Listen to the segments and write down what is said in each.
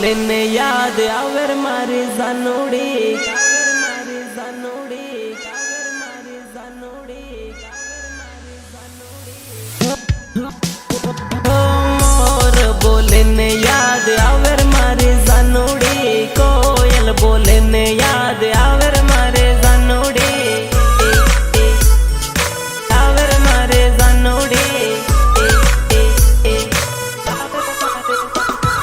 बोले ने याद आवर मारी जानोड़ी मोर बोले ने याद आवर मारी जानोड़ी कोयल बोले ने याद आवर मारे जानोड़ी आवर मारे जानोड़ी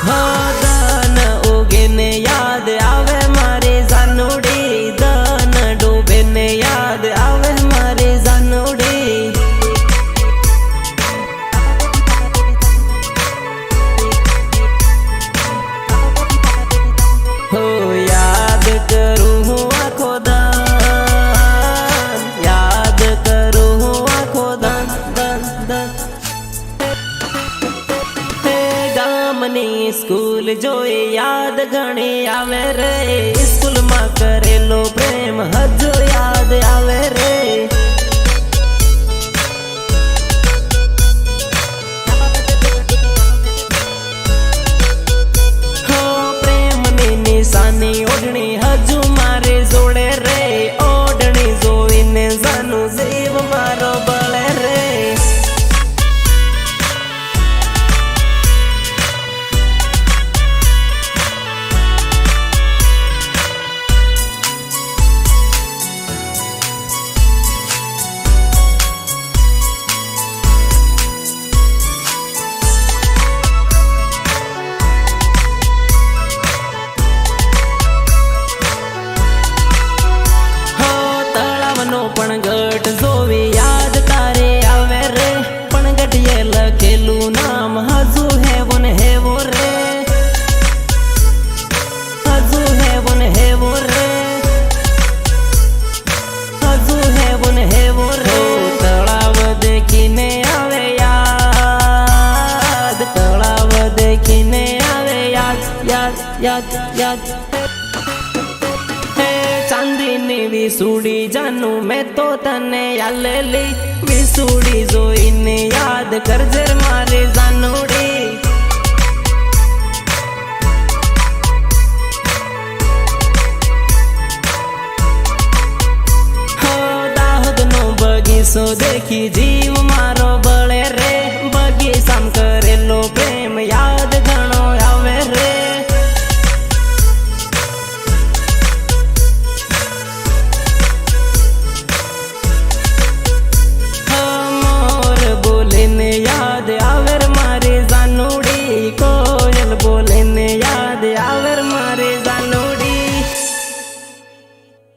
दान उगे ने याद आवे मारे जानोड़ी दान डूबे ने याद आवे मारे जानोड़ी हो याद करूँ हूँ आँखों दान याद करूँ हूँ आँखों दान दान दान गामनी स्कूल जोए याद घणी आवे रे स्कूल में करेलो प्रेम हजू याद आवे रे हो प्रेम नी निशानी ओढ़नी हजू मारे जोड़े रे ओढ़नी जोईने जानू जीव मारो बळे रे पण गट जोवी याद तारे आवे रे पण गटिये लखेलू नाम हजू है वो रे हजू है वो रे हजू है वो रे तलाव देखीने आवे याद तलाव देखीने आवे याद याद याद याद चांदीनी विसूड़ी जानू मैं तो तने यालेली विसूड़ी जोईने याद करजे मारे जानोड़ी हो दाहोद नो बगीचो देखी जीव मारो